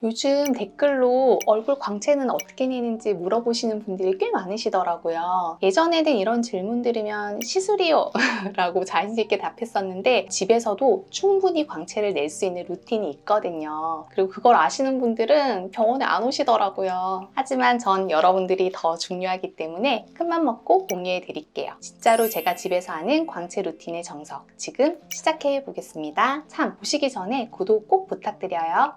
요즘 댓글로 얼굴 광채는 어떻게 내는지 물어보시는 분들이 꽤 많으시더라고요. 예전에는 이런 질문 들으면 시술이요 라고 자신있게 답했었는데 집에서도 충분히 광채를 낼 수 있는 루틴이 있거든요. 그리고 그걸 아시는 분들은 병원에 안 오시더라고요. 하지만 전 여러분들이 더 중요하기 때문에 큰맘 먹고 공유해 드릴게요. 진짜로 제가 집에서 하는 광채 루틴의 정석, 지금 시작해 보겠습니다. 참, 보시기 전에 구독 꼭 부탁드려요.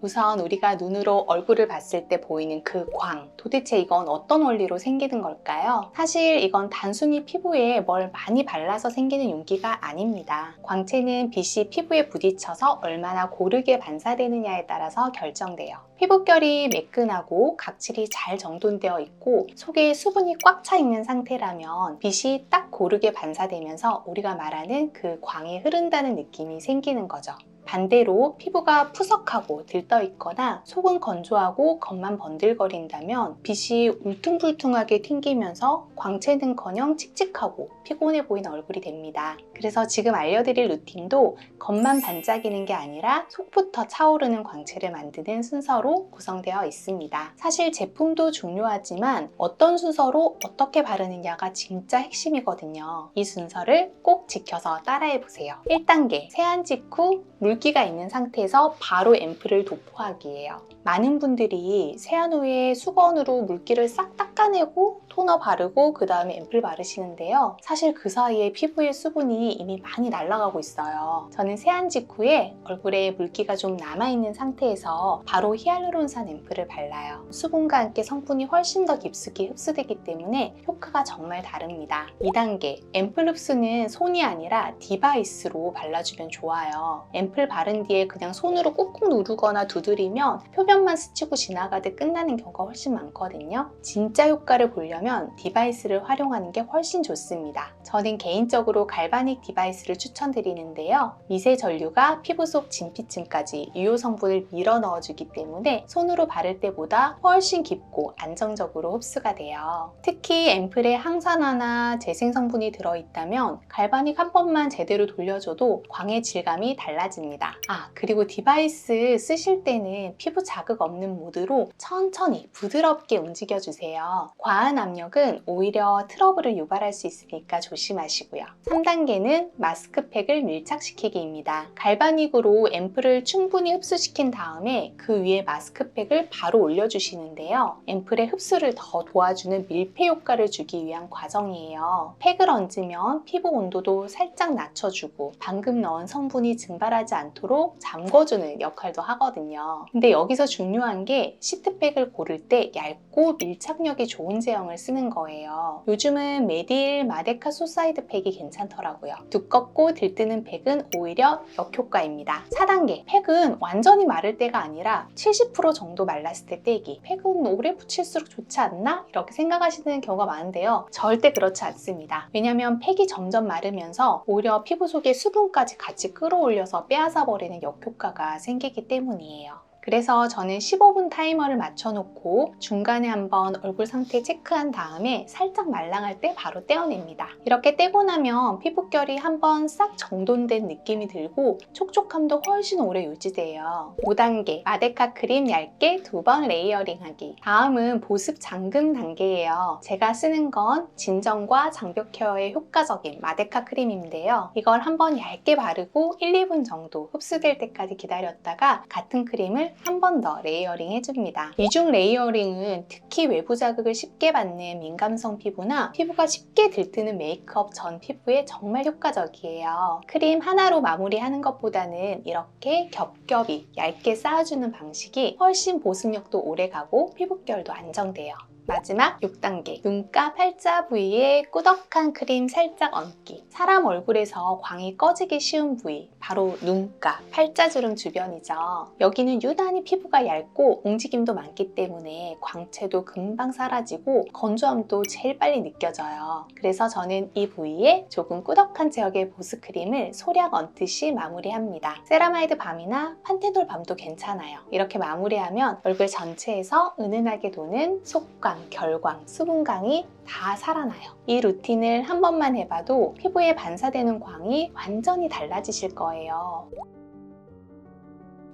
우선 우리가 눈으로 얼굴을 봤을 때 보이는 그 광, 도대체 이건 어떤 원리로 생기는 걸까요? 사실 이건 단순히 피부에 뭘 많이 발라서 생기는 윤기가 아닙니다. 광채는 빛이 피부에 부딪혀서 얼마나 고르게 반사되느냐에 따라서 결정돼요. 피부결이 매끈하고 각질이 잘 정돈되어 있고 속에 수분이 꽉 차 있는 상태라면 빛이 딱 고르게 반사되면서 우리가 말하는 그 광이 흐른다는 느낌이 생기는 거죠. 반대로 피부가 푸석하고 들떠 있거나 속은 건조하고 겉만 번들거린다면 빛이 울퉁불퉁하게 튕기면서 광채는커녕 칙칙하고 피곤해 보이는 얼굴이 됩니다. 그래서 지금 알려드릴 루틴도 겉만 반짝이는 게 아니라 속부터 차오르는 광채를 만드는 순서로 구성되어 있습니다. 사실 제품도 중요하지만 어떤 순서로 어떻게 바르느냐가 진짜 핵심이거든요. 이 순서를 꼭 지켜서 따라해보세요. 1단계, 세안 직후 물기가 있는 상태에서 바로 앰플을 도포하기예요. 많은 분들이 세안 후에 수건으로 물기를 싹 닦아내고 토너 바르고 그 다음에 앰플 바르시는데요. 사실 그 사이에 피부의 수분이 이미 많이 날아가고 있어요. 저는 세안 직후에 얼굴에 물기가 좀 남아있는 상태에서 바로 히알루론산 앰플을 발라요. 수분과 함께 성분이 훨씬 더 깊숙이 흡수되기 때문에 효과가 정말 다릅니다. 2단계, 앰플 흡수는 손이 아니라 디바이스로 발라주면 좋아요. 앰플 바른 뒤에 그냥 손으로 꾹꾹 누르거나 두드리면 표면만 스치고 지나가듯 끝나는 경우가 훨씬 많거든요. 진짜 효과를 보려면 디바이스를 활용하는 게 훨씬 좋습니다. 저는 개인적으로 갈바닉 디바이스를 추천드리는데요. 미세 전류가 피부 속 진피층까지 유효 성분을 밀어 넣어주기 때문에 손으로 바를 때보다 훨씬 깊고 안정적으로 흡수가 돼요. 특히 앰플에 항산화나 재생 성분이 들어있다면 갈바닉 한 번만 제대로 돌려줘도 광의 질감이 달라집니다. 그리고 디바이스 쓰실 때는 피부 자극 없는 모드로 천천히 부드럽게 움직여주세요. 과한 압력은 오히려 트러블을 유발할 수 있으니까 조심하시고요. 3단계는 마스크팩을 밀착시키기입니다. 갈바닉으로 앰플을 충분히 흡수시킨 다음에 그 위에 마스크팩을 바로 올려주시는데요. 앰플의 흡수를 더 도와주는 밀폐 효과를 주기 위한 과정이에요. 팩을 얹으면 피부 온도도 살짝 낮춰주고 방금 넣은 성분이 증발하지 않도록 잠궈주는 역할도 하거든요. 근데 여기서 중요한 게 시트팩을 고를 때 얇고 밀착력이 좋은 제형을 쓰는 거예요. 요즘은 메딜 마데카 소사이드 팩이 괜찮더라고요. 두껍고 들뜨는 팩은 오히려 역효과입니다. 4단계, 팩은 완전히 마를 때가 아니라 70% 정도 말랐을 때 떼기. 팩은 오래 붙일수록 좋지 않나? 이렇게 생각하시는 경우가 많은데요. 절대 그렇지 않습니다. 왜냐면 팩이 점점 마르면서 오히려 피부 속에 수분까지 같이 끌어올려서 빼앗아 버리는 역효과가 생기기 때문이에요. 그래서 저는 15분 타이머를 맞춰놓고 중간에 한번 얼굴 상태 체크한 다음에 살짝 말랑할 때 바로 떼어냅니다. 이렇게 떼고 나면 피부결이 한번 싹 정돈된 느낌이 들고 촉촉함도 훨씬 오래 유지돼요. 5단계, 마데카 크림 얇게 2번 레이어링하기. 다음은 보습 잠금 단계예요. 제가 쓰는 건 진정과 장벽 케어에 효과적인 마데카 크림인데요. 이걸 한번 얇게 바르고 1, 2분 정도 흡수될 때까지 기다렸다가 같은 크림을 한 번 더 레이어링 해줍니다. 이중 레이어링은 특히 외부 자극을 쉽게 받는 민감성 피부나 피부가 쉽게 들뜨는 메이크업 전 피부에 정말 효과적이에요. 크림 하나로 마무리하는 것보다는 이렇게 겹겹이 얇게 쌓아주는 방식이 훨씬 보습력도 오래가고 피부결도 안정돼요. 마지막 6단계, 눈가 팔자 부위에 꾸덕한 크림 살짝 얹기. 사람 얼굴에서 광이 꺼지기 쉬운 부위, 바로 눈가, 팔자주름 주변이죠. 여기는 유난히 피부가 얇고 움직임도 많기 때문에 광채도 금방 사라지고 건조함도 제일 빨리 느껴져요. 그래서 저는 이 부위에 조금 꾸덕한 제형의 보습크림을 소량 얹듯이 마무리합니다. 세라마이드 밤이나 판테놀 밤도 괜찮아요. 이렇게 마무리하면 얼굴 전체에서 은은하게 도는 속광, 결광, 수분광이 다 살아나요. 이 루틴을 한 번만 해봐도 피부에 반사되는 광이 완전히 달라지실 거예요.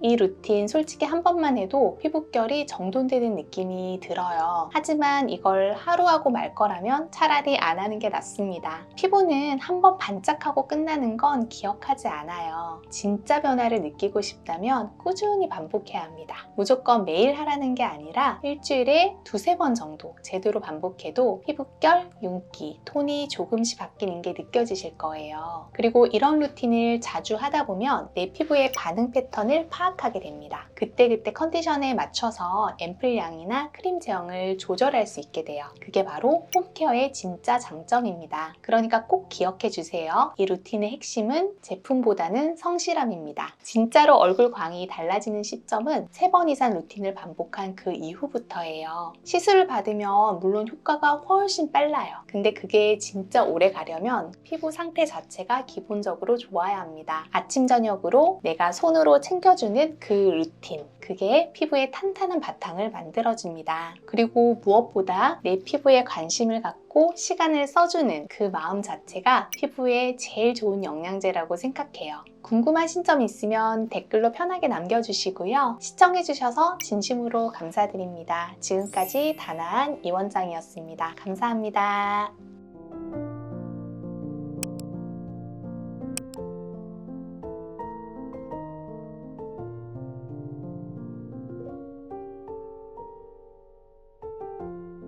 이 루틴 솔직히 한 번만 해도 피부결이 정돈되는 느낌이 들어요. 하지만 이걸 하루 하고 말 거라면 차라리 안 하는 게 낫습니다. 피부는 한 번 반짝하고 끝나는 건 기억하지 않아요. 진짜 변화를 느끼고 싶다면 꾸준히 반복해야 합니다. 무조건 매일 하라는 게 아니라 일주일에 두세 번 정도 제대로 반복해도 피부결, 윤기, 톤이 조금씩 바뀌는 게 느껴지실 거예요. 그리고 이런 루틴을 자주 하다 보면 내 피부의 반응 패턴을 파악하게 됩니다. 그때그때 컨디션에 맞춰서 앰플 양이나 크림 제형을 조절할 수 있게 돼요. 그게 바로 홈케어의 진짜 장점입니다. 그러니까 꼭 기억해 주세요. 이 루틴의 핵심은 제품보다는 성실함입니다. 진짜로 얼굴 광이 달라지는 시점은 3번 이상 루틴을 반복한 그 이후부터예요. 시술을 받으면 물론 효과가 훨씬 빨라요. 근데 그게 진짜 오래 가려면 피부 상태 자체가 기본적으로 좋아야 합니다. 아침 저녁으로 내가 손으로 챙겨주는 그 루틴, 그게 피부의 탄탄한 바탕을 만들어줍니다. 그리고 무엇보다 내 피부에 관심을 갖고 시간을 써주는 그 마음 자체가 피부에 제일 좋은 영양제라고 생각해요. 궁금하신 점 있으면 댓글로 편하게 남겨주시고요. 시청해주셔서 진심으로 감사드립니다. 지금까지 다나한 이 원장이었습니다. 감사합니다.